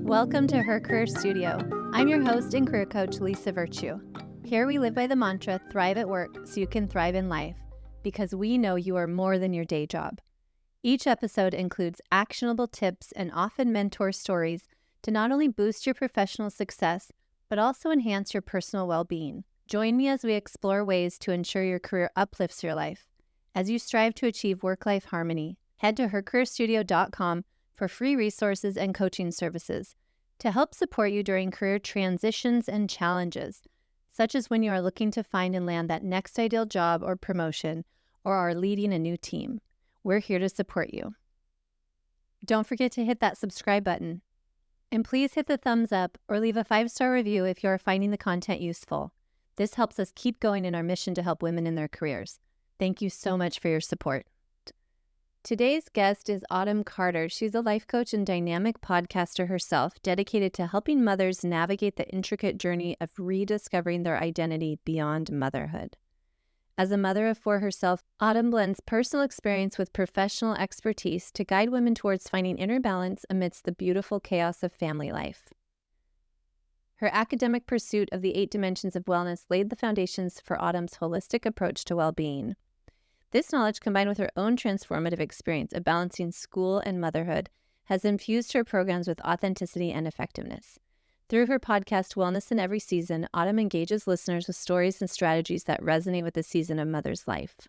Welcome to Her Career Studio. I'm your host and career coach, Lisa Virtue. Here we live by the mantra, thrive at work so you can thrive in life, because we know you are more than your day job. Each episode includes actionable tips and often mentor stories to not only boost your professional success, but also enhance your personal well-being. Join me as we explore ways to ensure your career uplifts your life. As you strive to achieve work-life harmony, head to hercareerstudio.com for free resources and coaching services to help support you during career transitions and challenges, such as when you are looking to find and land that next ideal job or promotion, or are leading a new team. We're here to support you. Don't forget to hit that subscribe button. And please hit the thumbs up or leave a 5-star review if you are finding the content useful. This helps us keep going in our mission to help women in their careers. Thank you so much for your support. Today's guest is Autumn Carter. She's a life coach and dynamic podcaster herself, dedicated to helping mothers navigate the intricate journey of rediscovering their identity beyond motherhood. As a mother of 4 herself, Autumn blends personal experience with professional expertise to guide women towards finding inner balance amidst the beautiful chaos of family life. Her academic pursuit of the 8 dimensions of wellness laid the foundations for Autumn's holistic approach to well-being. This knowledge, combined with her own transformative experience of balancing school and motherhood, has infused her programs with authenticity and effectiveness. Through her podcast, Wellness in Every Season, Autumn engages listeners with stories and strategies that resonate with the season of mother's life.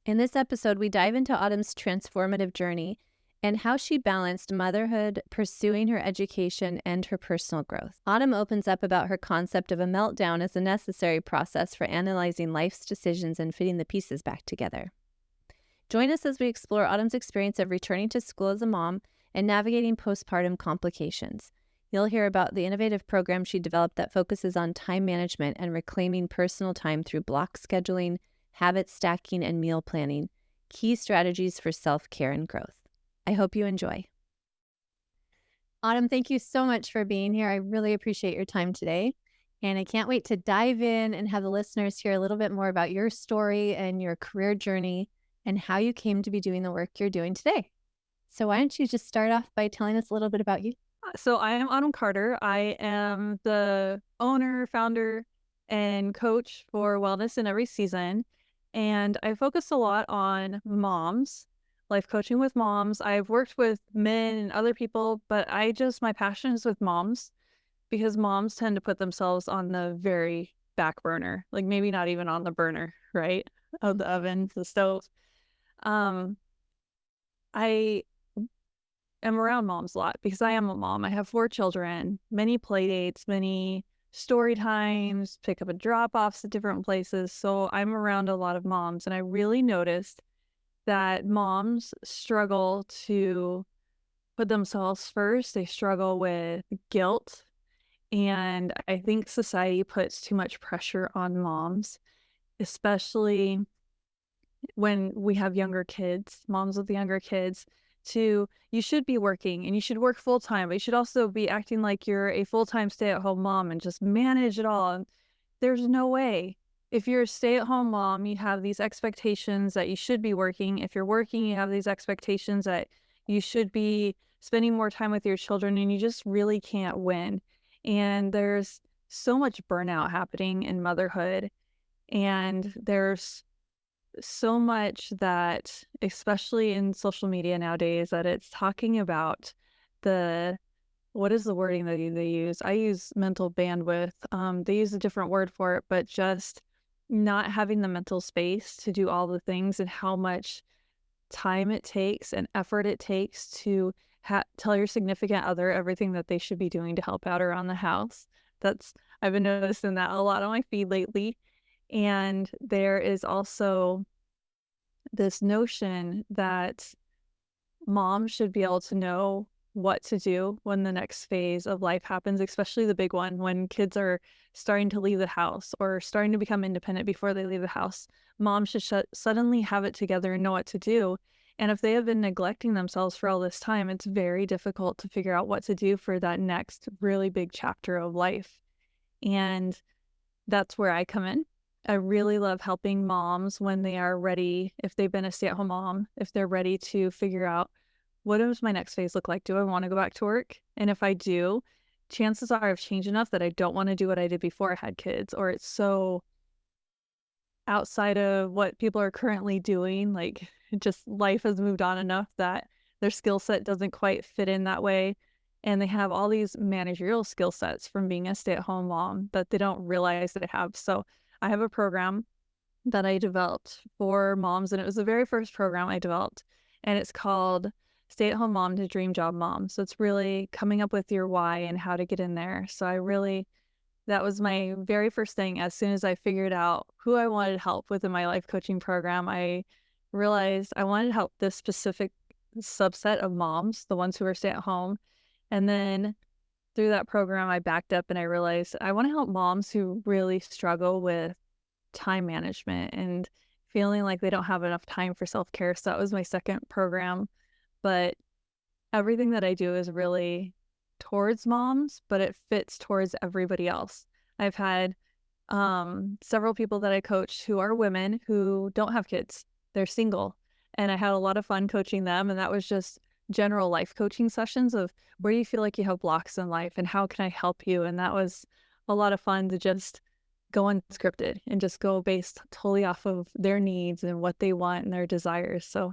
In this episode, we dive into Autumn's transformative journey and how she balanced motherhood, pursuing her education, and her personal growth. Autumn opens up about her concept of a meltdown as a necessary process for analyzing life's decisions and fitting the pieces back together. Join us as we explore Autumn's experience of returning to school as a mom and navigating postpartum complications. You'll hear about the innovative program she developed that focuses on time management and reclaiming personal time through block scheduling, habit stacking, and meal planning, key strategies for self-care and growth. I hope you enjoy. Autumn, thank you so much for being here. I really appreciate your time today. And I can't wait to dive in and have the listeners hear a little bit more about your story and your career journey and how you came to be doing the work you're doing today. So why don't you just start off by telling us a little bit about you? So I am Autumn Carter. I am the owner, founder, and coach for Wellness in Every Season. And I focus a lot on moms, life coaching with moms. I've worked with men and other people, but my passion is with moms because moms tend to put themselves on the very back burner, like maybe not even on the burner, right? Of the oven, the stove. I am around moms a lot because I am a mom. I have 4 children, many play dates, many story times, pick up and drop offs at different places. So I'm around a lot of moms, and I really noticed that moms struggle to put themselves first. They struggle with guilt. And I think society puts too much pressure on moms, especially when we have younger kids, moms with younger kids, you should be working and you should work full time, but you should also be acting like you're a full-time stay-at-home mom and just manage it all. And there's no way. If you're a stay-at-home mom, you have these expectations that you should be working. If you're working, you have these expectations that you should be spending more time with your children, and you just really can't win. And there's so much burnout happening in motherhood, and there's so much that, especially in social media nowadays, that it's talking about what is the wording that they use? I use mental bandwidth. They use a different word for it, but just not having the mental space to do all the things, and how much time it takes and effort it takes to tell your significant other everything that they should be doing to help out around the house. I've been noticing that a lot on my feed lately. And there is also this notion that moms should be able to know what to do when the next phase of life happens, especially the big one, when kids are starting to leave the house or starting to become independent before they leave the house. Moms should suddenly have it together and know what to do. And if they have been neglecting themselves for all this time, it's very difficult to figure out what to do for that next really big chapter of life. And that's where I come in. I really love helping moms when they are ready, if they've been a stay-at-home mom, if they're ready to figure out what does my next phase look like? Do I want to go back to work? And if I do, chances are I've changed enough that I don't want to do what I did before I had kids, or it's so outside of what people are currently doing. Like, just life has moved on enough that their skill set doesn't quite fit in that way. And they have all these managerial skill sets from being a stay-at-home mom that they don't realize they have. So I have a program that I developed for moms, and it was the very first program I developed, and it's called Stay-at-Home Mom to Dream Job Mom. So it's really coming up with your why and how to get in there. So that was my very first thing. As soon as I figured out who I wanted help within my life coaching program, I realized I wanted to help this specific subset of moms, the ones who are stay at home. And then through that program, I backed up and I realized I want to help moms who really struggle with time management and feeling like they don't have enough time for self-care. So that was my second program. But everything that I do is really towards moms, but it fits towards everybody else. I've had several people that I coach who are women who don't have kids. They're single. And I had a lot of fun coaching them. And that was just general life coaching sessions of where do you feel like you have blocks in life and how can I help you? And that was a lot of fun to just go unscripted and just go based totally off of their needs and what they want and their desires. So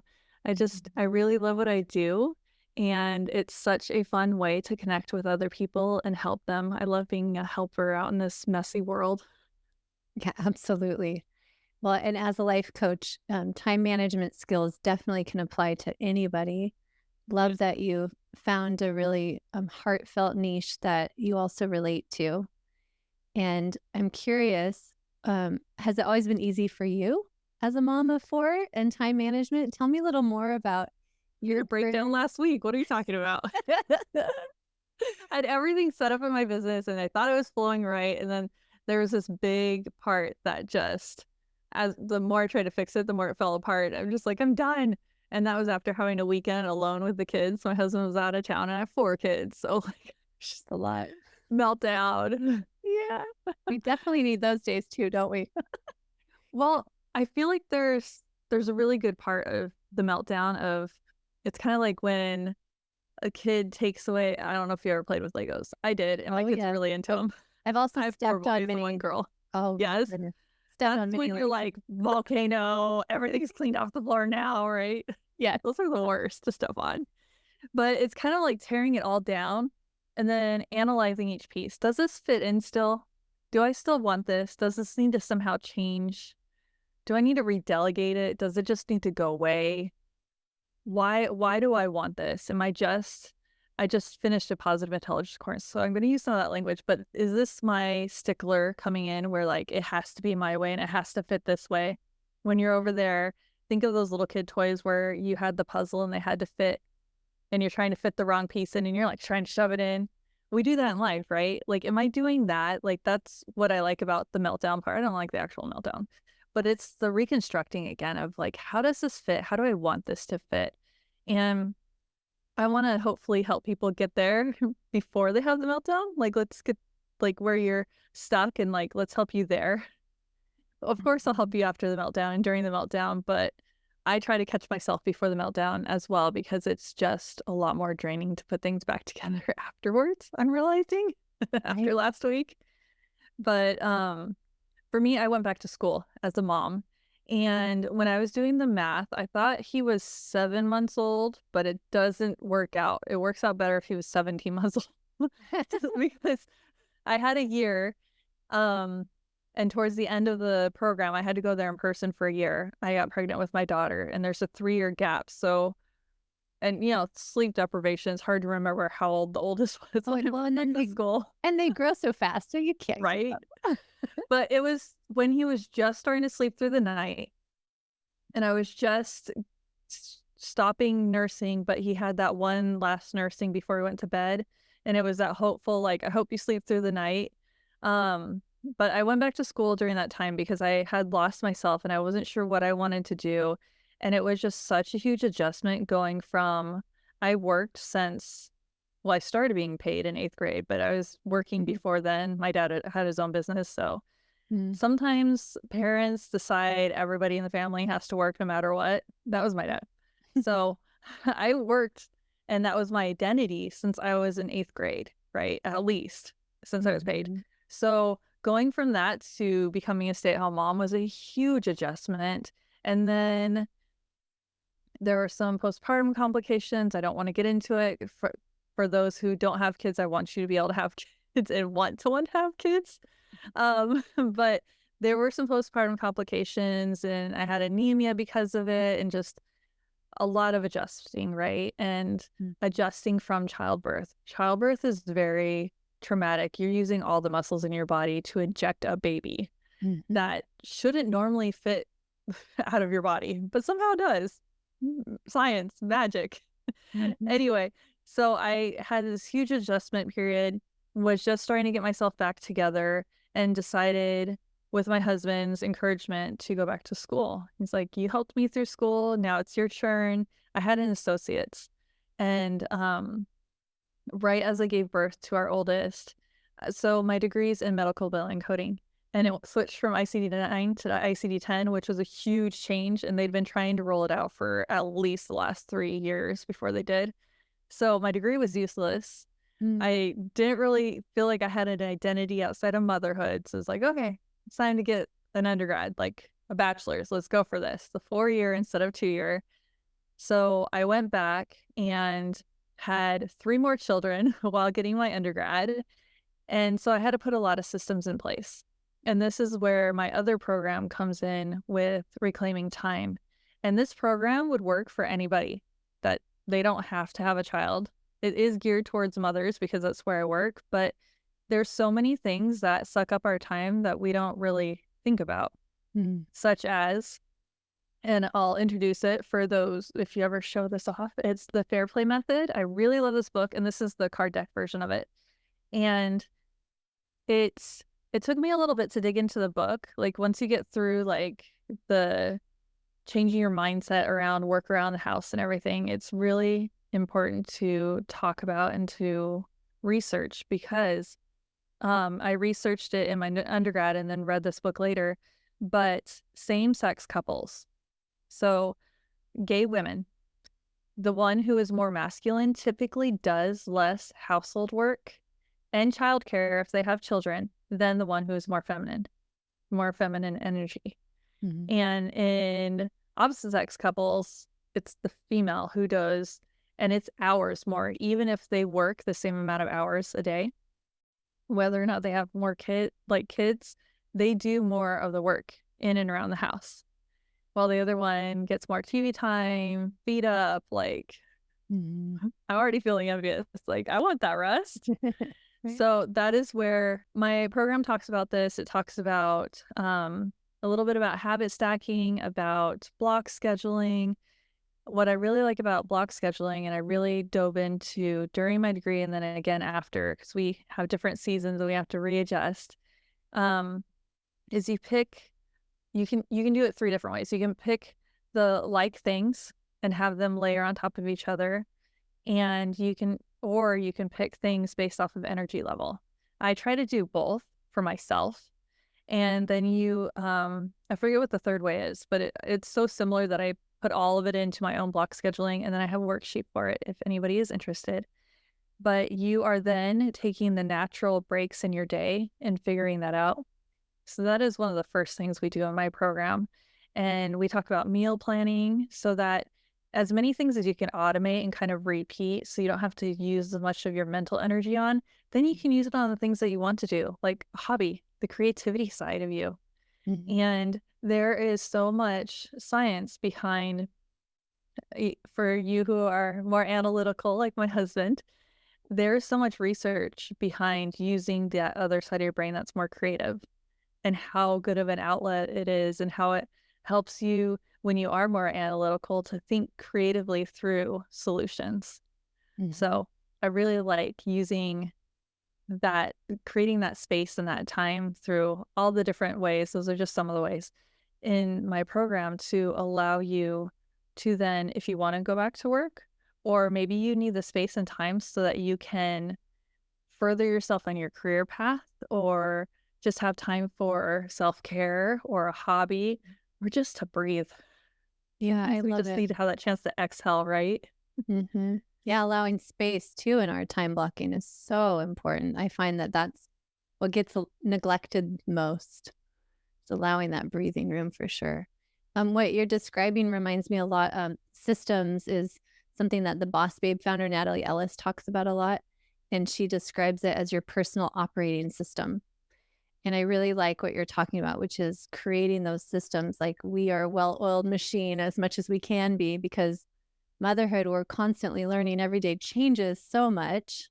I really love what I do. And it's such a fun way to connect with other people and help them. I love being a helper out in this messy world. Yeah, absolutely. Well, and as a life coach, time management skills definitely can apply to anybody. Love that you found a really heartfelt niche that you also relate to. And I'm curious, has it always been easy for you as a mom of four and time management? Tell me a little more about your breakdown last week. What are you talking about? I had everything set up in my business and I thought it was flowing right. And then there was this big part that just, as the more I tried to fix it, the more it fell apart. I'm just like, I'm done. And that was after having a weekend alone with the kids. My husband was out of town and I have 4 kids. So like, it's just a lot. Meltdown. Yeah. We definitely need those days too, don't we? Well, I feel like there's a really good part of the meltdown of, it's kind of like when a kid takes away, I don't know if you ever played with Legos. I did, and my kid's really into them. I've also I have stepped 4 on boys many. and 1 girl. Oh, yes. Stepped That's on many when you're like, volcano, everything's cleaned off the floor now, right? Yeah. Those are the worst to step on. But it's kind of like tearing it all down and then analyzing each piece. Does this fit in still? Do I still want this? Does this need to somehow change? Do I need to redelegate it? Does it just need to go away? Why do I want this? I just finished a positive intelligence course, so I'm going to use some of that language, but is this my stickler coming in where like it has to be my way and it has to fit this way? When you're over there, think of those little kid toys where you had the puzzle and they had to fit and you're trying to fit the wrong piece in and you're like trying to shove it in. We do that in life, right? Like, am I doing that? Like, that's what I like about the meltdown part. I don't like the actual meltdown, but it's the reconstructing again of like, how does this fit? How do I want this to fit? And I want to hopefully help people get there before they have the meltdown. Like, let's get like where you're stuck and like, let's help you there. Of course, I'll help you after the meltdown and during the meltdown, but I try to catch myself before the meltdown as well because it's just a lot more draining to put things back together afterwards, I'm realizing after last week. But for me, I went back to school as a mom. And when I was doing the math, I thought he was 7 months old, but it doesn't work out. It works out better if he was 17 months old because I had a year. And towards the end of the program, I had to go there in person for a year. I got pregnant with my daughter, and there's a 3-year gap. So, and sleep deprivation, it's hard to remember how old the oldest was. Well, and then they grow so fast, so you can't. Right. But it was when he was just starting to sleep through the night, and I was just stopping nursing, but he had that one last nursing before he went to bed, and it was that hopeful, like, I hope you sleep through the night. But I went back to school during that time because I had lost myself and I wasn't sure what I wanted to do. And it was just such a huge adjustment going from, I worked since, well, I started being paid in 8th grade, but I was working before then. My dad had his own business. So sometimes parents decide everybody in the family has to work no matter what. That was my dad. So I worked And that was my identity since I was in 8th grade, right? At least since I was paid. Mhm. So going from that to becoming a stay-at-home mom was a huge adjustment. And then there were some postpartum complications. I don't want to get into it. For those who don't have kids, I want you to be able to have kids and want to have kids. But there were some postpartum complications, and I had anemia because of it, and just a lot of adjusting, right? And Mm. adjusting from childbirth. Childbirth is very traumatic. You're using all the muscles in your body to inject a baby Mhm. that shouldn't normally fit out of your body, but somehow does. Science, magic. Mhm. Anyway, so I had this huge adjustment period, was just starting to get myself back together, and decided with my husband's encouragement to go back to school. He's like, "You helped me through school, now it's your turn." I had an associate's, and right as I gave birth to our oldest, so my degree's in medical billing coding, and it switched from ICD-9 to ICD-10, which was a huge change, and they'd been trying to roll it out for at least the last 3 years before they did. So my degree was useless. Mm. I didn't really feel like I had an identity outside of motherhood, so it's like, "Okay, it's time to get an undergrad, like a bachelor's. Let's go for this, the 4-year instead of 2-year." So I went back and had 3 more children while getting my undergrad, and so I had to put a lot of systems in place. And this is where my other program comes in with reclaiming time. And this program would work for anybody that they don't have to have a child. It is geared towards mothers because that's where I work, but there's so many things that suck up our time that we don't really think about, Mhm. such as, and I'll introduce it for those if you ever show this off. It's the Fair Play Method. I really love this book, and this is the card deck version of it. And it's it took me a little bit to dig into the book. Like, once you get through, like, the changing your mindset around work around the house and everything, it's really important to talk about and to research because, I researched it in my undergrad and then read this book later, but same-sex couples, so gay women, the one who is more masculine typically does less household work and childcare if they have children than the one who is more feminine energy. Mhm. And in opposite sex couples, it's the female who does, and it's hours more, even if they work the same amount of hours a day, whether or not they have more kids, they do more of the work in and around the house. While the other one gets more TV time, feet up, like, Mhm. I'm already feeling envious. Like, I want that rest. Right. So that is where my program talks about this. It talks about a little bit about habit stacking, about block scheduling. What I really like about block scheduling, and I really dove into during my degree and then again after, because we have different seasons and we have to readjust, um, is you can do it 3 different ways. You can pick the like things and have them layer on top of each other, and you can pick things based off of energy level. I try to do both for myself, and then I forget what the third way is, but it's so similar that I put all of it into my own block scheduling, and then I have a worksheet for it if anybody is interested. But you are then taking the natural breaks in your day and figuring that out. So that is one of the first things we do in my program. And we talk about meal planning so that as many things as you can automate and kind of repeat so you don't have to use as much of your mental energy on, then you can use it on the things that you want to do, like a hobby, the creativity side of you. Mhm. And there is so much science behind, for you who are more analytical, like my husband, there's so much research behind using that other side of your brain that's more creative and how good of an outlet it is and how it helps you when you are more analytical to think creatively through solutions. Mhm. So I really like using that, creating that space and that time through all the different ways. Those are just some of the ways in my program to allow you to then, if you want to go back to work, or maybe you need the space and time so that you can further yourself on your career path, or just have time for self-care or a hobby, or just to breathe. Yeah, I Sometimes we love just it. need to have that chance to exhale, right? Mhm. Yeah, allowing space too in our time blocking is so important. I find that that's what gets neglected most. It's allowing that breathing room for sure. What you're describing reminds me a lot. Systems is something that the Boss Babe founder Natalie Ellis talks about a lot, and she describes it as your personal operating system. And I really like what you're talking about, which is creating those systems. Like we are a well-oiled machine as much as we can be, because motherhood, we're constantly learning. Every day changes so much.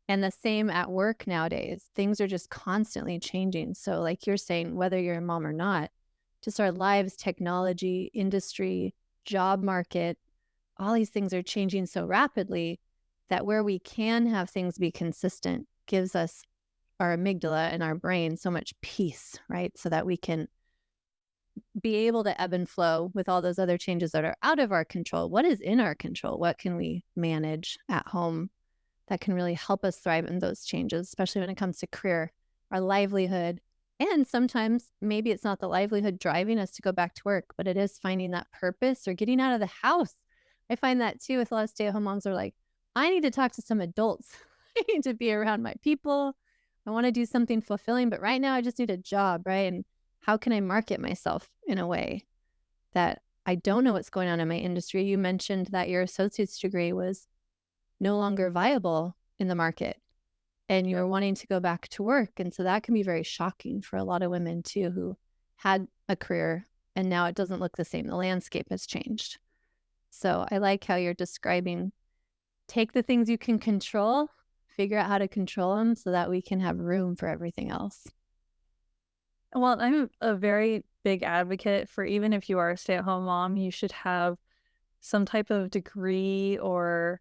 And the same at work nowadays. Things are just constantly changing. So, like you're saying, whether you're a mom or not, just our lives, technology, industry, job market, all these things are changing so rapidly that where we can have things be consistent gives us our amygdala and our brain so much peace, right? So that we can be able to ebb and flow with all those other changes that are out of our control. What is in our control? What can we manage at home that can really help us thrive in those changes, especially when it comes to career, our livelihood. And sometimes maybe it's not the livelihood driving us to go back to work, but it is finding that purpose or getting out of the house. I find that too with a lot of stay-at-home moms are like, I need to talk to some adults. I need to be around my people. I want to do something fulfilling, but right now I just need a job, right? And how can I market myself in a way that I don't know what's going on in my industry? You mentioned that your associate's degree was no longer viable in the market and you're wanting to go back to work. And so that can be very shocking for a lot of women too, who had a career and now it doesn't look the same. The landscape has changed. So I like how you're describing, take the things you can control, figure out how to control them so that we can have room for everything else. Well, I'm a very big advocate for, even if you are a stay-at-home mom, you should have some type of degree or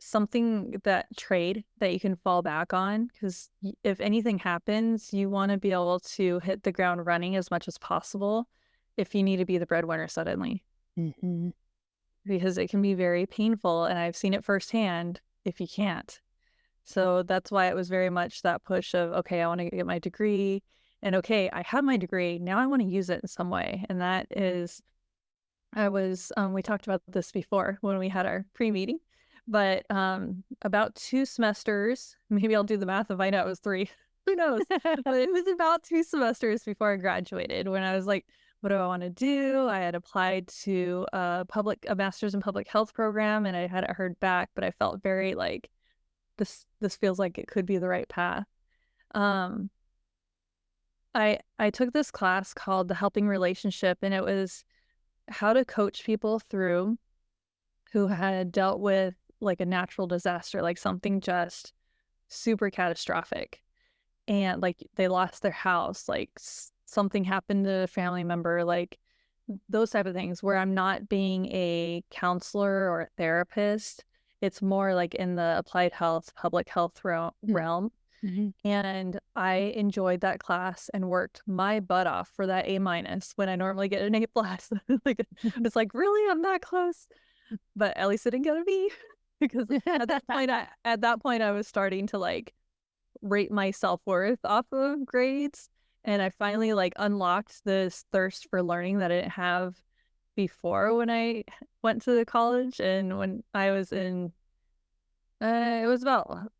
something, that trade that you can fall back on, because if anything happens, you want to be able to hit the ground running as much as possible if you need to be the breadwinner suddenly, Mm-hmm. because it can be very painful, and I've seen it firsthand if you can't. So that's why it was very much that push of, okay, I want to get my degree, and okay, I have my degree, now I want to use it in some way. And that is, we talked about this before when we had our pre-meeting, but about 2 semesters, maybe I'll do the math and find out it was 3, who knows? But it was about 2 semesters before I graduated when I was like, what do I want to do? I had applied to a master's in public health program, and I hadn't heard back, but I felt very like, this feels like it could be the right path. Um, I took this class called The Helping Relationship, and it was how to coach people through who had dealt with like a natural disaster, like something just super catastrophic. And like they lost their house, like something happened to a family member, like those type of things, where I'm not being a counselor or a therapist. It's more like in the applied health, public health realm. Mm-hmm. And I enjoyed that class and worked my butt off for that A- when I normally get an A+. Like, it's like, really? I'm that close? But at least I didn't get a B, because at that point I was starting to like rate my self-worth off of grades. And I finally like unlocked this thirst for learning that I didn't have before when I went to the college. And when I was in, it was about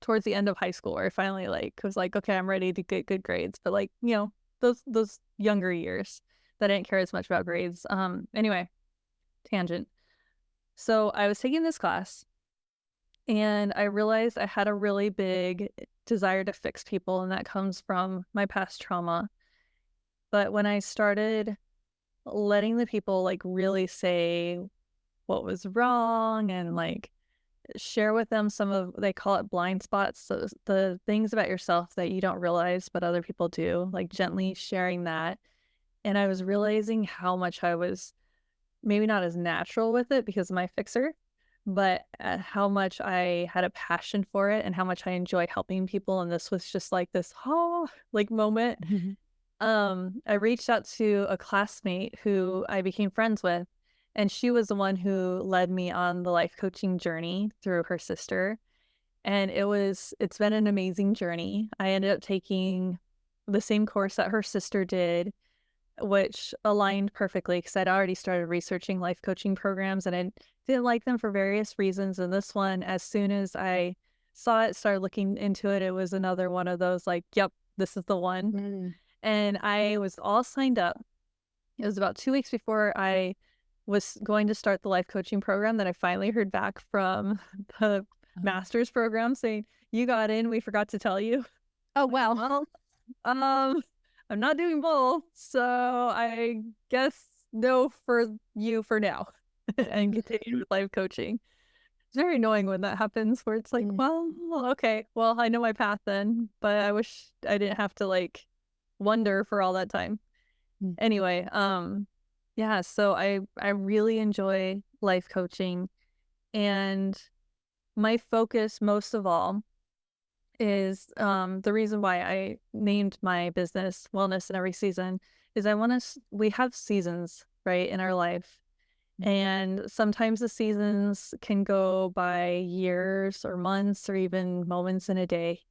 towards the end of high school where I finally like was like, okay, I'm ready to get good grades. But like, those younger years that I didn't care as much about grades. Anyway, tangent. So I was taking this class and I realized I had a really big desire to fix people, and that comes from my past trauma. But when I started letting the people like really say what was wrong and like share with them some of, they call it blind spots, so the things about yourself that you don't realize but other people do, like gently sharing that. And I was realizing how much I was maybe not as natural with it because of my fixer, but how much I had a passion for it and how much I enjoy helping people. And this was just like this like moment. I reached out to a classmate who I became friends with, and she was the one who led me on the life coaching journey through her sister. And it's been an amazing journey. I ended up taking the same course that her sister did. which aligned perfectly because I'd already started researching life coaching programs and I didn't like them for various reasons. And this one, as soon as I saw it, started looking into it, it was another one of those like, yep, this is the one. Mm. And I was all signed up. It was about 2 weeks before I was going to start the life coaching program that I finally heard back from the master's program saying, you got in, we forgot to tell you. Oh, wow. Well, I'm not doing both, so I guess no for you for now and continue with life coaching. It's very annoying when that happens where it's like, Mm. well, okay, well, I know my path then, but I wish I didn't have to like wonder for all that time. Mm. Anyway, yeah, so I really enjoy life coaching and my focus most of all is the reason why I named my business Wellness in Every Season is I want to we have seasons, right, in our life. And sometimes the seasons can go by years or months or even moments in a day.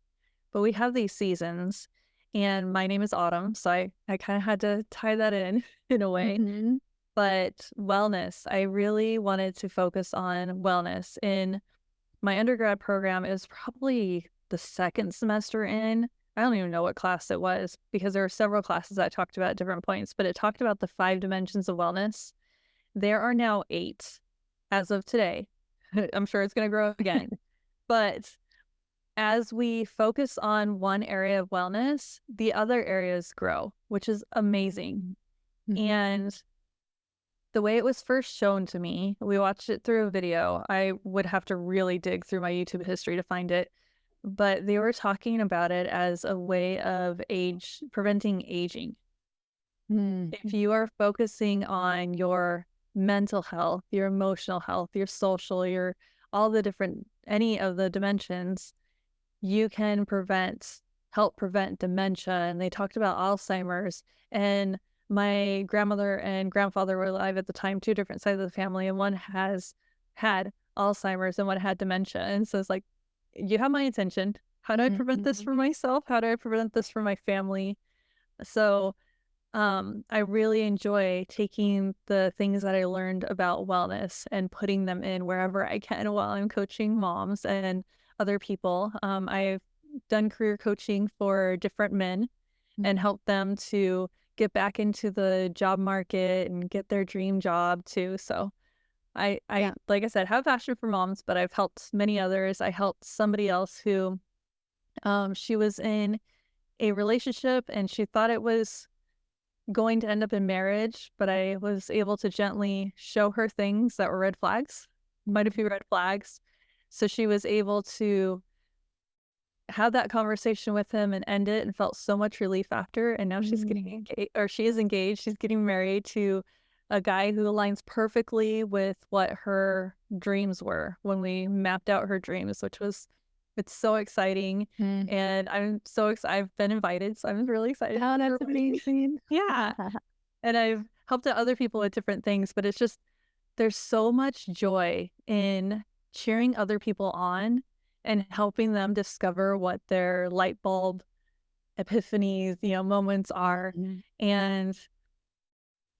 But we have these seasons and my name is Autumn, so I kind of had to tie that in in a way. Mhm. But wellness, I really wanted to focus on wellness. In my undergrad program, it was probably the second semester in. I don't even know what class it was because there were several classes that talked about at different points, but it talked about the 5 dimensions of wellness. There are now 8 as of today. I'm sure it's going to grow again. But as we focus on one area of wellness, the other areas grow, which is amazing. Mhm. And the way it was first shown to me, we watched it through a video. I would have to really dig through my YouTube history to find it. But they were talking about it as a way of preventing aging. Mm. If you are focusing on your mental health, your emotional health, your social, your all the different, any of the dimensions, you can help prevent dementia. And they talked about Alzheimer's. And my grandmother and grandfather were alive at the time, 2 different sides of the family, and one had Alzheimer's and one had dementia. And so it's like, you have my attention. How do I prevent this Mhm. for myself? How do I prevent this for my family? So I really enjoy taking the things that I learned about wellness and putting them in wherever I can while I'm coaching moms and other people. I've done career coaching for different men and helped them to get back into the job market and get their dream job too. So I Yeah. like I said, have a passion for moms, but I've helped many others. I helped somebody else who she was in a relationship and she thought it was going to end up in marriage, but I was able to gently show her things that were red flags, quite a few red flags. So she was able to have that conversation with him and end it and felt so much relief after. And now she's getting engaged, or she is engaged. She's getting married to a guy who aligns perfectly with what her dreams were when we mapped out her dreams, it's so exciting. Mm. And I'm so excited. I've been invited, so I'm really excited. Oh, for her that's wedding. amazing. Yeah. And I've helped out other people with different things, but it's just there's so much joy in cheering other people on and helping them discover what their light bulb epiphanies, moments are, Mhm. and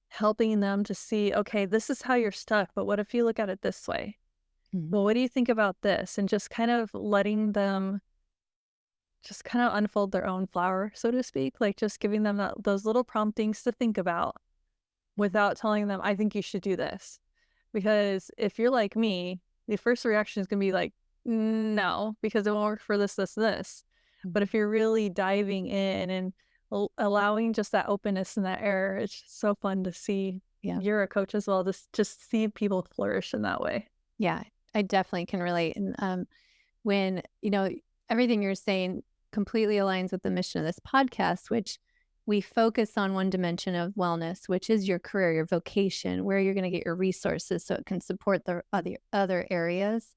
helping them to see, okay, this is how you're stuck, but what if you look at it this way? Mhm. Well, what do you think about this? And just kind of letting them just kind of unfold their own flower, so to speak, like just giving them those little promptings to think about without telling them, I think you should do this. Because if you're like me, the first reaction is going to be like, no, because it won't work for this, this, this. But if you're really diving in and allowing just that openness and that air, it's just so fun to see. Yeah. You're a coach as well, just see people flourish in that way. Yeah, I definitely can relate. And when, everything you're saying completely aligns with the mission of this podcast, which we focus on one dimension of wellness, which is your career, your vocation, where you're going to get your resources so it can support the other areas.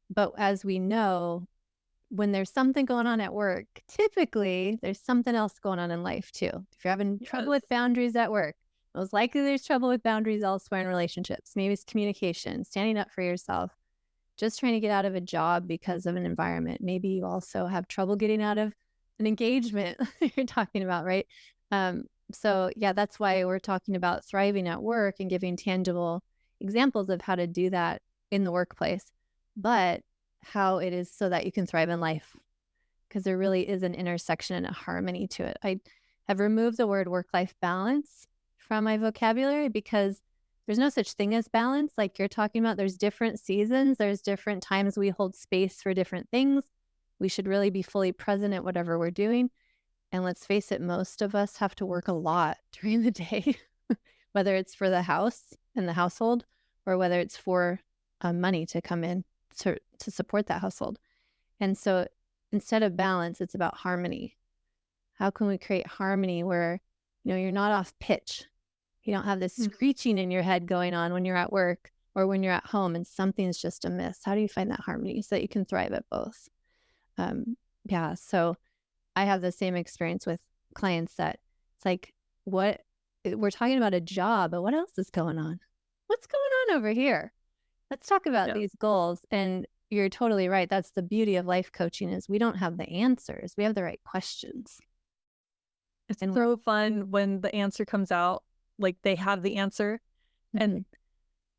But as we know, when there's something going on at work, typically there's something else going on in life too. If you're having trouble with boundaries at work, most likely there's trouble with boundaries elsewhere in relationships. Maybe it's communication, standing up for yourself, just trying to get out of a job because of an environment. Maybe you also have trouble getting out of an engagement you're talking about, right? So yeah, that's why we're talking about thriving at work and giving tangible examples of how to do that in the workplace, but how it is so that you can thrive in life. Because there really is an intersection and a harmony to it. I have removed the word work-life balance from my vocabulary because there's no such thing as balance. Like you're talking about, there's different seasons, there's different times we hold space for different things. We should really be fully present at whatever we're doing. And let's face it, most of us have to work a lot during the day, whether it's for the house and the household or whether it's for money to come in to support that household. And so instead of balance, it's about harmony. How can we create harmony where, you're not off pitch? You don't have this screeching in your head going on when you're at work or when you're at home and something's just amiss. How do you find that harmony so that you can thrive at both? Yeah. So I have the same experience with clients that it's like, what we're talking about a job, but what else is going on? What's going on over here? Let's talk about these goals. And you're totally right. That's the beauty of life coaching is we don't have the answers. We have the right questions. It's so fun when the answer comes out, like they have the answer. And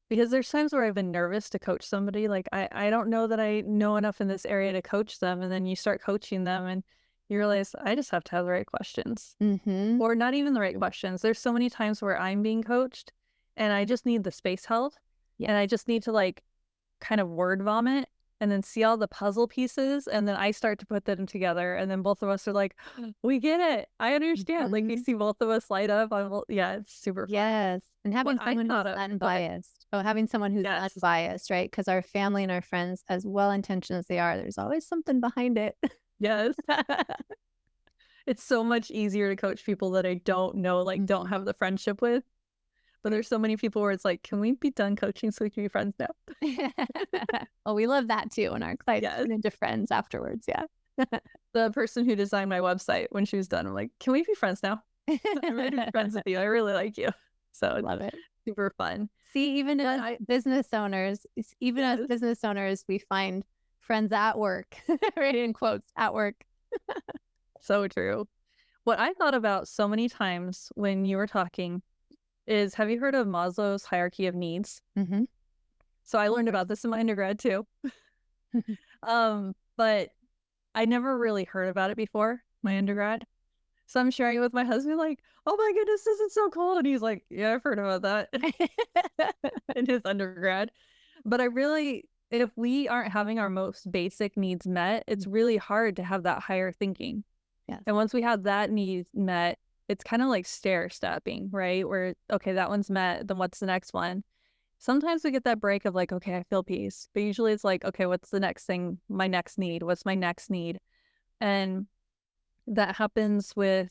because there's times where I've been nervous to coach somebody, like I don't know that I know enough in this area to coach them. And then you start coaching them and you realize I just have to have the right questions or not even the right questions. There's so many times where I'm being coached and I just need the space held and I just need to like kind of word vomit and then see all the puzzle pieces and then I start to put them together and then both of us are like, we get it. I understand. Like you see both of us light up. It's super fun. Yes. And having someone who's unbiased. Having someone who's unbiased, right? Because our family and our friends, as well-intentioned as they are, there's always something behind it. Yes. It's so much easier to coach people that I don't know, like don't have the friendship with. But there's so many people where it's like, can we be done coaching so we can be friends now? Well, we love that too. And our clients turn into friends afterwards. Yeah. The person who designed my website, when she was done, I'm like, can we be friends now? I'm ready to be friends with you. I really like you. So I love it. Super fun. See, even as business owners, as business owners, we find friends at work, right? In quotes, at work. So true. What I thought about so many times when you were talking is, have you heard of Maslow's hierarchy of needs? So I learned about this in my undergrad too. But I never really heard about it before my undergrad. So I'm sharing it with my husband, like, oh my goodness, this is so cool. And he's like, yeah, I've heard about that in his undergrad. But if we aren't having our most basic needs met, it's really hard to have that higher thinking. Yes. And once we have that need met, it's kind of like stair stepping, right? Where, okay, that one's met, then what's the next one? Sometimes we get that break of like, okay, I feel peace. But usually it's like, okay, what's the next thing? My next need? What's my next need? And that happens with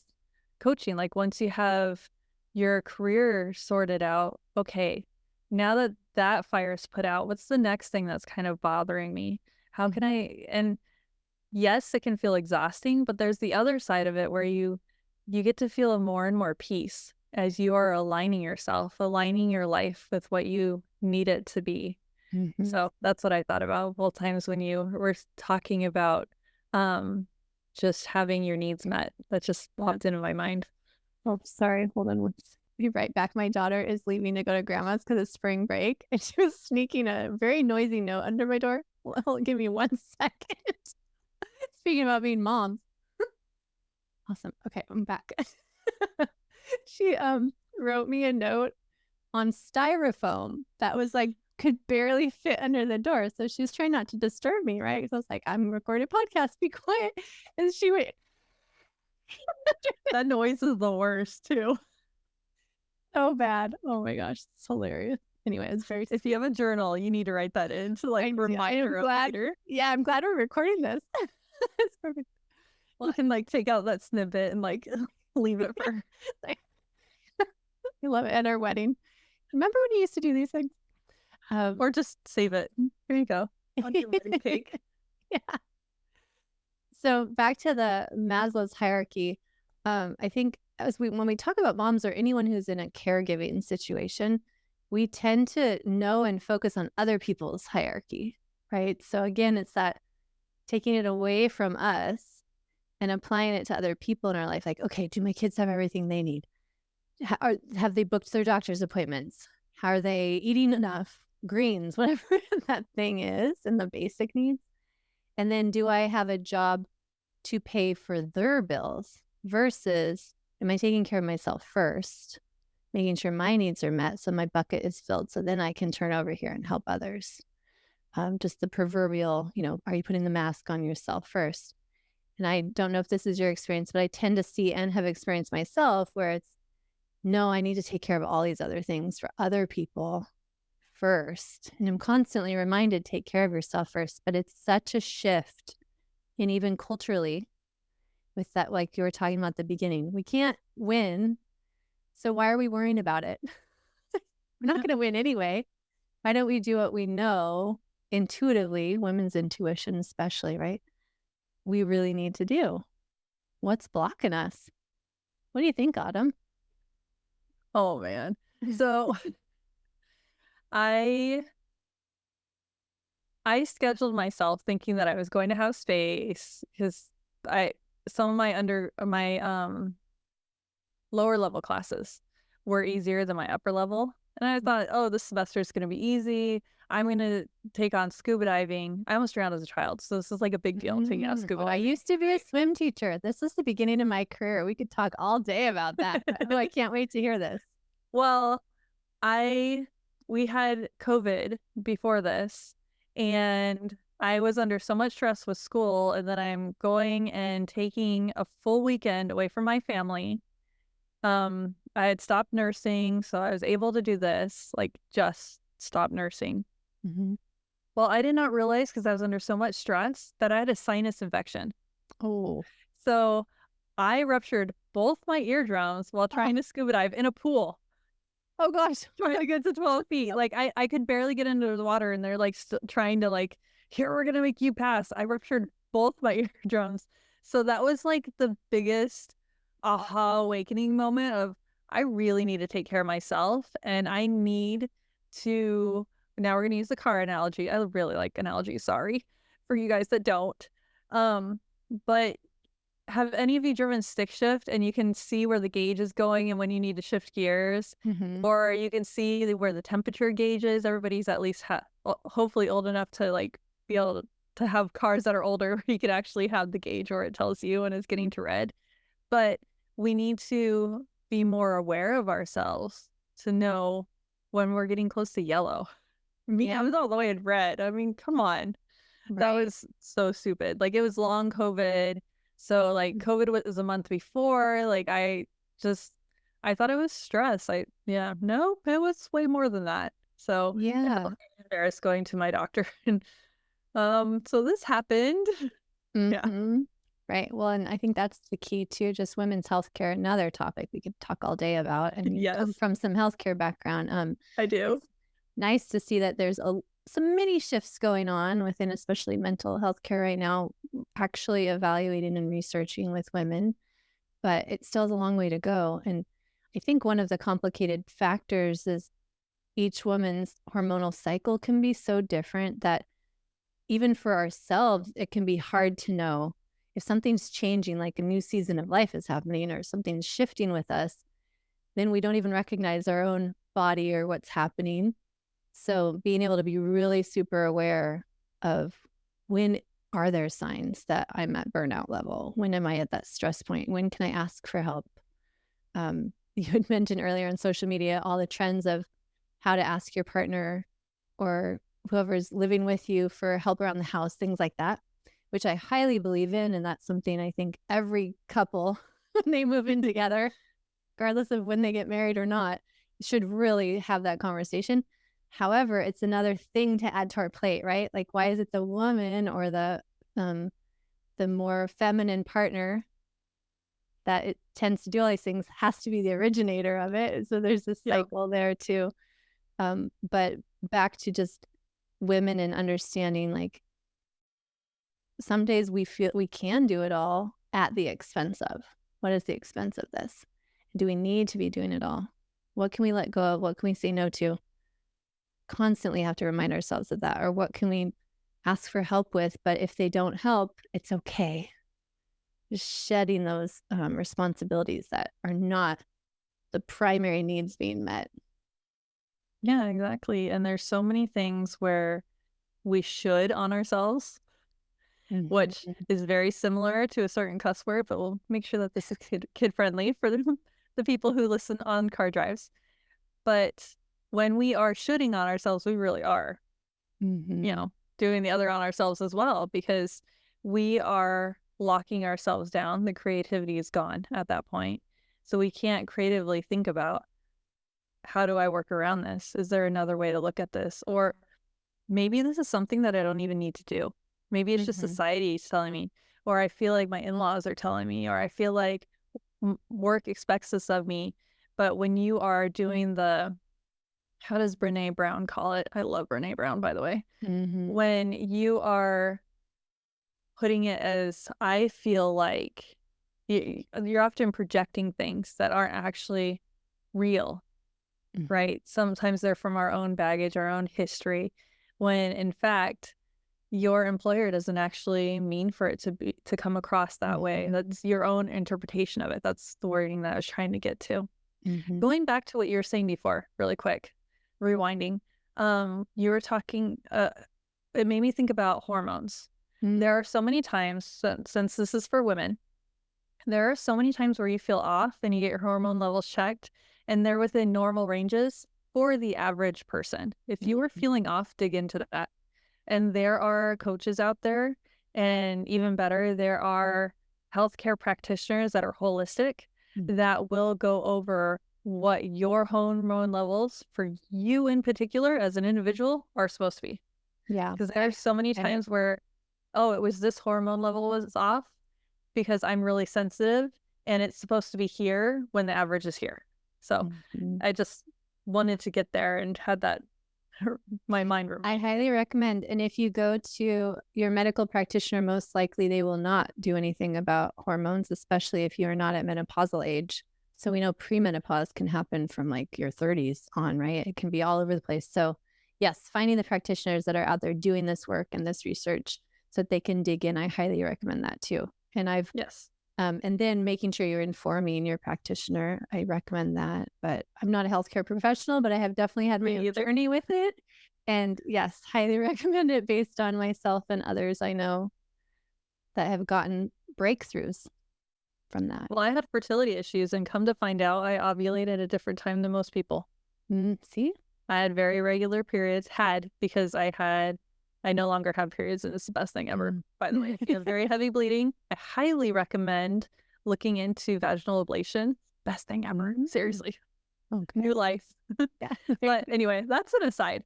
coaching. Like once you have your career sorted out, okay, now that that fire's put out, what's the next thing that's kind of bothering me? How can and yes, it can feel exhausting, but there's the other side of it where you get to feel more and more peace as you are aligning yourself, aligning your life with what you need it to be. So that's what I thought about both times when you were talking about just having your needs met. That just popped into my mind. Oh, sorry. Hold on. Be right back. My daughter is leaving to go to grandma's because it's spring break, and she was sneaking a very noisy note under my door. Well, give me 1 second. Speaking about being moms. Awesome. Okay, I'm back. She wrote me a note on styrofoam that was like could barely fit under the door. So she was trying not to disturb me, right? So I was like, I'm recording a podcast, be quiet. And she went, that noise is the worst too. So bad. Oh my gosh, it's hilarious. Anyway, it's very. If you have a journal, you need to write that in to like reminder later. Yeah, I'm glad we're recording this. It's perfect. Well, I can like take out that snippet and like leave it for. I love it. At our wedding, remember when you used to do these things? Or just save it. Here you go. On your wedding cake. Yeah. So back to the Maslow's hierarchy. I think when we talk about moms or anyone who's in a caregiving situation, we tend to know and focus on other people's hierarchy, right? So again, it's that taking it away from us and applying it to other people in our life. Like, okay, do my kids have everything they need? Have they booked their doctor's appointments? How are they eating enough greens, whatever that thing is, and the basic needs? And then do I have a job to pay for their bills versus am I taking care of myself first, making sure my needs are met so my bucket is filled so then I can turn over here and help others? Just the proverbial, are you putting the mask on yourself first? And I don't know if this is your experience, but I tend to see and have experienced myself where it's, no, I need to take care of all these other things for other people first. And I'm constantly reminded, take care of yourself first. But it's such a shift. And even culturally, with that, like you were talking about at the beginning, we can't win. So why are we worrying about it? We're not going to win anyway. Why don't we do what we know intuitively, women's intuition especially, right? We really need to do. What's blocking us? What do you think, Autumn? Oh man. So I scheduled myself thinking that I was going to have space because some of my lower level classes were easier than my upper level. And I thought, oh, this semester is going to be easy. I'm going to take on scuba diving. I almost drowned as a child, so this is like a big deal, taking out scuba I diving. used to be a swim teacher. This was the beginning of my career. We could talk all day about that. Oh, I can't wait to hear this. Well, we had COVID before this, and I was under so much stress with school, and then I'm going and taking a full weekend away from my family. I had stopped nursing, so I was able to do this, like just stop nursing. Mm-hmm. Well, I did not realize because I was under so much stress that I had a sinus infection. Oh. So I ruptured both my eardrums while trying to scuba dive in a pool. Oh gosh. Trying to get to 12 feet. Like I could barely get into the water and they're like trying to like, here, we're going to make you pass. I ruptured both my eardrums. So that was like the biggest aha awakening moment of I really need to take care of myself and I need to, now we're going to use the car analogy. I really like analogies. Sorry for you guys that don't. But have any of you driven stick shift and you can see where the gauge is going and when you need to shift gears? Mm-hmm. Or you can see where the temperature gauge is. Everybody's at least hopefully old enough to like be able to have cars that are older where you could actually have the gauge where it tells you when it's getting to red. But we need to be more aware of ourselves to know when we're getting close to yellow. Me, I was all the way in red. I mean, come on. Right. That was so stupid. Like it was long COVID. So like COVID was a month before. Like I thought it was stress. No, it was way more than that. So yeah, I'm embarrassed going to my doctor. And so this happened. mm-hmm. Yeah. Right. Well, and I think that's the key too, just women's healthcare, another topic we could talk all day about. And you come from some healthcare background. I do. It's nice to see that there's some mini shifts going on within especially mental health care right now, actually evaluating and researching with women, but it still has a long way to go. And I think one of the complicated factors is each woman's hormonal cycle can be so different that even for ourselves, it can be hard to know if something's changing, like a new season of life is happening or something's shifting with us, then we don't even recognize our own body or what's happening. So being able to be really super aware of when are there signs that I'm at burnout level? When am I at that stress point? When can I ask for help? You had mentioned earlier on social media, all the trends of how to ask your partner or whoever's living with you for help around the house, things like that, which I highly believe in. And that's something I think every couple, when they move in together, regardless of when they get married or not, should really have that conversation. However, it's another thing to add to our plate, right? Like, why is it the woman or the more feminine partner that it tends to do all these things has to be the originator of it? So there's this cycle there too. But back to just women and understanding, like, some days we feel we can do it all at the expense of. What is the expense of this? Do we need to be doing it all? What can we let go of? What can we say no to? Constantly have to remind ourselves of that. Or what can we ask for help with? But if they don't help, it's okay. Just shedding those responsibilities that are not the primary needs being met. Yeah, exactly. And there's so many things where we should on ourselves, which Mhm. is very similar to a certain cuss word, but we'll make sure that this is kid friendly for the people who listen on car drives. But when we are shoulding on ourselves, we really are, Mhm. doing the other on ourselves as well, because we are locking ourselves down. The creativity is gone at that point. So we can't creatively think about, how do I work around this? Is there another way to look at this? Or maybe this is something that I don't even need to do. Maybe it's just Mhm. society telling me, or I feel like my in-laws are telling me, or I feel like work expects this of me. But when you are doing how does Brene Brown call it? I love Brene Brown, by the way. Mhm. When you are putting it as, I feel like, you're often projecting things that aren't actually real, Mhm. right? Sometimes they're from our own baggage, our own history, when in fact, your employer doesn't actually mean for it to come across that way. Mhm. That's your own interpretation of it. That's the wording that I was trying to get to. Mhm. Going back to what you were saying before, really quick, rewinding. You were talking, it made me think about hormones. Mhm. There are so many times, since this is for women, there are so many times where you feel off and you get your hormone levels checked, and they're within normal ranges for the average person. If you are feeling off, dig into that. And there are coaches out there, and even better, there are healthcare practitioners that are holistic Mhm. that will go over what your hormone levels for you in particular as an individual are supposed to be. Yeah. Because there are so many And times where, oh, it was this hormone level was off because I'm really sensitive and it's supposed to be here when the average is here. So Mhm. I just wanted to get there and had that my mind room. I highly recommend. And if you go to your medical practitioner, most likely they will not do anything about hormones, especially if you are not at menopausal age. So we know premenopause can happen from like your 30s on, right? It can be all over the place. So, yes, finding the practitioners that are out there doing this work and this research so that they can dig in, I highly recommend that too. And Yes. and then making sure you're informing your practitioner. I recommend that. But I'm not a healthcare professional, but I have definitely had my Me own either. journey with it. And yes, highly recommend it based on myself and others I know that have gotten breakthroughs from that. Well, I had fertility issues, and come to find out, I ovulated at a different time than most people. See? I had very regular periods, because I no longer have periods, and it's the best thing ever, Mm. by the way. If you have very heavy bleeding, I highly recommend looking into vaginal ablation. Best thing ever. Mm. Seriously. Okay. New life. Yeah. But anyway, that's an aside.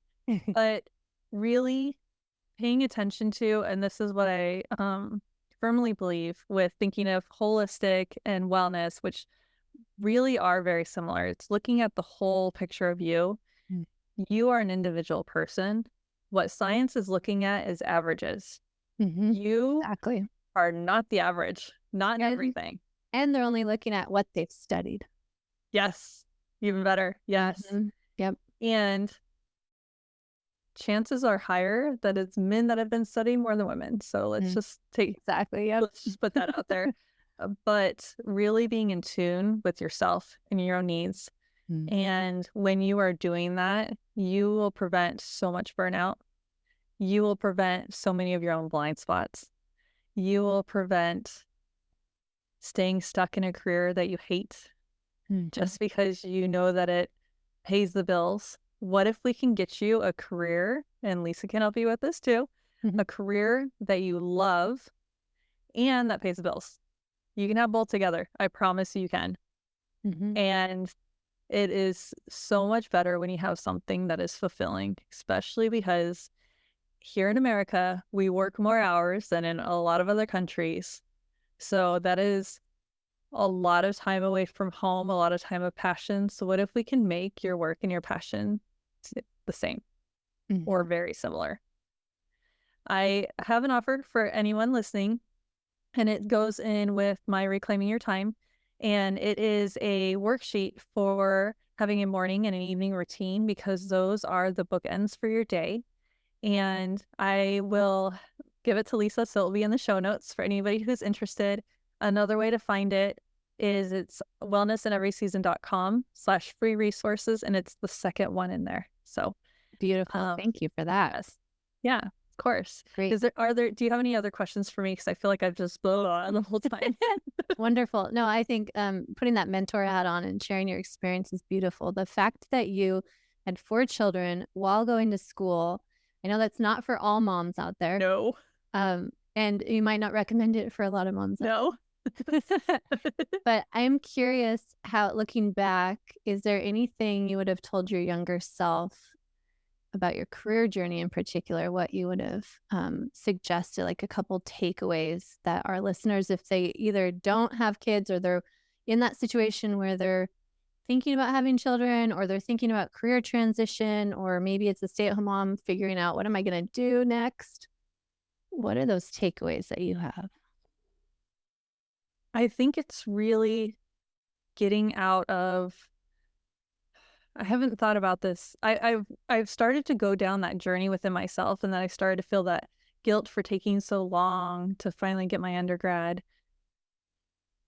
But really paying attention to, and this is what I firmly believe with thinking of holistic and wellness, which really are very similar. It's looking at the whole picture of you. Mm. You are an individual person. What science is looking at is averages. Mhm. You Exactly. are not the average, not in And everything. and they're only looking at what they've studied. Yes, even better. Yes. Mhm. Yep. And chances are higher that it's men that have been studying more than women. So Mm. Exactly. Yep. let's just put that out there. But really being in tune with yourself and your own needs. Mm. And when you are doing that, you will prevent so much burnout. You will prevent so many of your own blind spots. You will prevent staying stuck in a career that you hate Mhm. just because you know that it pays the bills. What if we can get you a career, and Lisa can help you with this too, Mhm. a career that you love and that pays the bills? You can have both together. I promise you can. Mhm. And it is so much better when you have something that is fulfilling, especially because here in America, we work more hours than in a lot of other countries. So that is a lot of time away from home, a lot of time of passion. So what if we can make your work and your passion the same Mhm. or very similar? I have an offer for anyone listening, and it goes in with my Reclaiming Your Time. And it is a worksheet for having a morning and an evening routine, because those are the bookends for your day. And I will give it to Lisa, so it'll be in the show notes for anybody who's interested. Another way to find it, is it's wellnessinEverySeason.com/free resources, and it's the second one in there. So Beautiful. Thank you for that. yes. Yeah, of course. Great. Do you have any other questions for me? Because I feel like I've just blown on the whole time. Wonderful. No, I think putting that mentor hat on and sharing your experience is beautiful. The fact that you had 4 children while going to school, I know that's not for all moms out there. No. And you might not recommend it for a lot of moms. No. But I'm curious how, looking back, is there anything you would have told your younger self about your career journey in particular, what you would have suggested, like a couple takeaways that our listeners, if they either don't have kids or they're in that situation where they're thinking about having children or they're thinking about career transition, or maybe it's a stay-at-home mom figuring out what am I going to do next? What are those takeaways that you have? I think it's really getting out of, I haven't thought about this. I've started to go down that journey within myself, and then I started to feel that guilt for taking so long to finally get my undergrad.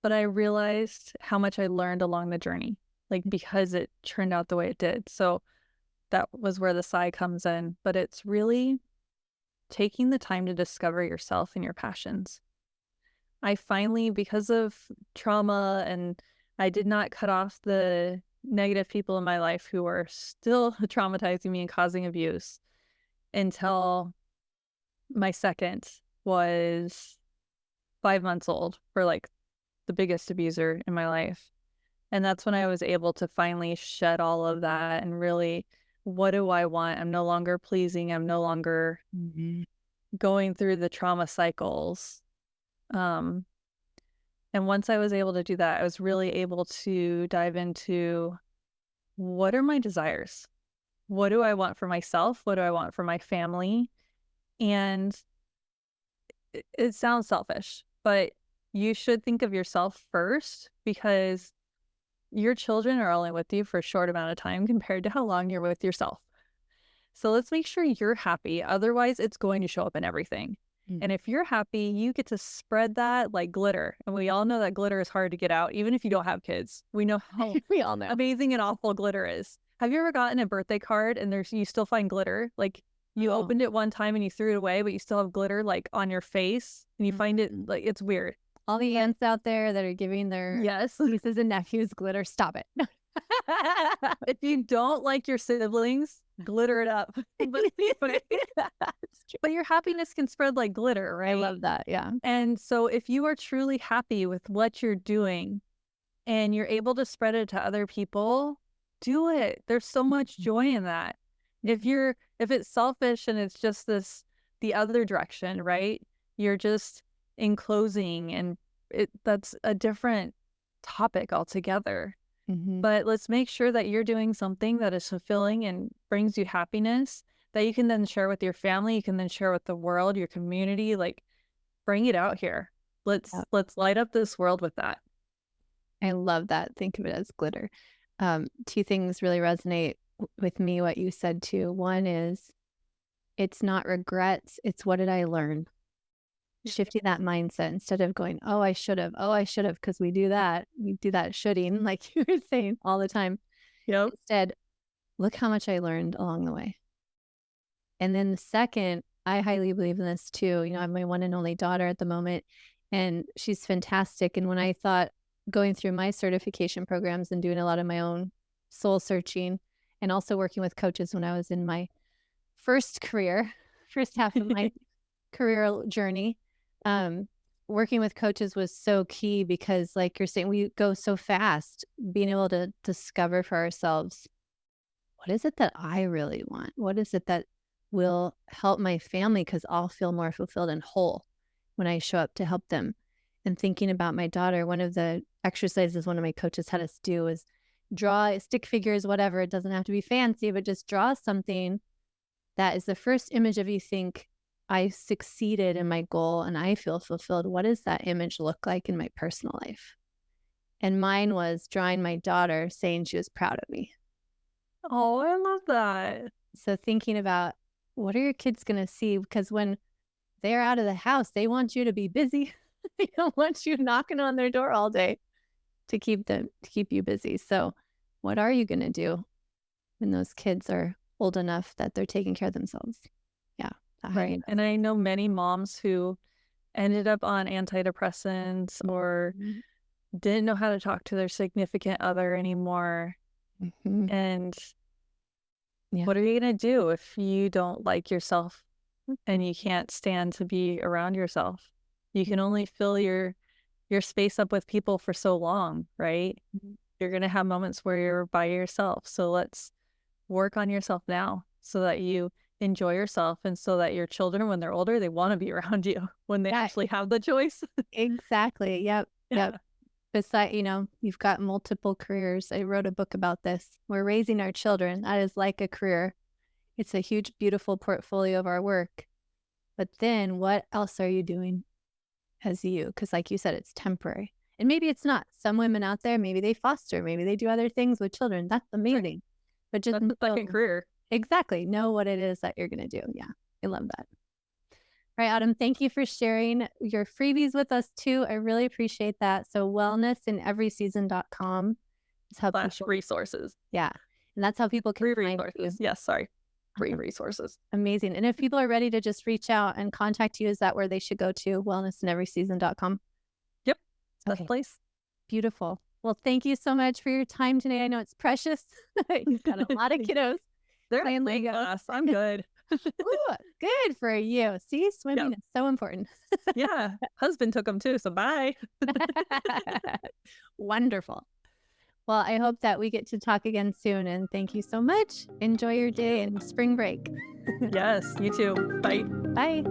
But I realized how much I learned along the journey, like because it turned out the way it did. So that was where the sigh comes in. But it's really taking the time to discover yourself and your passions. I finally, because of trauma, and I did not cut off the negative people in my life who were still traumatizing me and causing abuse until my second was 5 months old, for like the biggest abuser in my life. And that's when I was able to finally shed all of that and really, what do I want? I'm no longer pleasing. I'm no longer going through the trauma cycles. And once I was able to do that, I was really able to dive into, what are my desires? What do I want for myself? What do I want for my family? And it sounds selfish, but you should think of yourself first, because your children are only with you for a short amount of time compared to how long you're with yourself. So let's make sure you're happy. Otherwise, it's going to show up in everything. And if you're happy, you get to spread that like glitter. And we all know that glitter is hard to get out, even if you don't have kids. We know how We all know. amazing and awful glitter is. Have you ever gotten a birthday card and you still find glitter? Like you opened it one time and you threw it away, but you still have glitter like on your face, and you find it like, it's weird. All the aunts out there that are giving their nieces and nephews glitter, stop it. If you don't like your siblings, glitter it up. But your happiness can spread like glitter, right? I love that. Yeah. And so if you are truly happy with what you're doing and you're able to spread it to other people, do it. There's so much joy in that. If it's selfish and it's just the other direction, right? You're just enclosing, and that's a different topic altogether. But let's make sure that you're doing something that is fulfilling and brings you happiness that you can then share with your family. You can then share with the world, your community. Like, bring it out here. Let's light up this world with that. I love that. Think of it as glitter. 2 things really resonate with me, what you said too. One is, it's not regrets. It's what did I learn? Shifting that mindset instead of going, oh, I should have, because we do that shoulding, like you were saying all the time. Instead, look how much I learned along the way. And then the second, I highly believe in this too. I have my one and only daughter at the moment, and she's fantastic. And when I thought, going through my certification programs and doing a lot of my own soul searching, and also working with coaches when I was in my first half of my career journey, working with coaches was so key, because like you're saying, we go so fast. Being able to discover for ourselves, what is it that I really want? What is it that will help my family? Because I'll feel more fulfilled and whole when I show up to help them. And thinking about my daughter, one of the exercises one of my coaches had us do was draw stick figures, whatever. It doesn't have to be fancy, but just draw something that is the first image of you think, I succeeded in my goal and I feel fulfilled. What does that image look like in my personal life? And mine was drawing my daughter saying she was proud of me. Oh, I love that. So thinking about, what are your kids going to see? Because when they're out of the house, they want you to be busy. They don't want you knocking on their door all day. to keep you busy. So what are you going to do when those kids are old enough that they're taking care of themselves? Yeah. Right. And I know many moms who ended up on antidepressants or didn't know how to talk to their significant other anymore. And what are you going to do if you don't like yourself and you can't stand to be around yourself? You can only fill your space up with people for so long, right? You're going to have moments where you're by yourself. So let's work on yourself now so that you enjoy yourself and so that your children, when they're older, they want to be around you when they actually have the choice. Exactly. Yep. Yep. Besides, you've got multiple careers. I wrote a book about this. We're raising our children. That is like a career. It's a huge, beautiful portfolio of our work. But then what else are you doing as you? Because like you said, it's temporary. And maybe it's not. Some women out there, maybe they foster, maybe they do other things with children. That's amazing. Right. But just that's a second career. Exactly. Know what it is that you're going to do. Yeah. I love that. All right, Autumn, thank you for sharing your freebies with us too. I really appreciate that. So wellnessinEverySeason.com is how people... resources. Yeah. And that's how people can find resources. Yes, sorry. Free resources. Amazing. And if people are ready to just reach out and contact you, is that where they should go to? WellnessinEverySeason.com? Yep. That's the place. Beautiful. Well, thank you so much for your time today. I know it's precious. You've got a lot of kiddos. They're playing Legos. I'm good. Ooh, good for you. See, swimming is so important. Yeah. Husband took them too, so bye. Wonderful. Well, I hope that we get to talk again soon, and thank you so much. Enjoy your day and spring break. Yes, you too. Bye. Bye.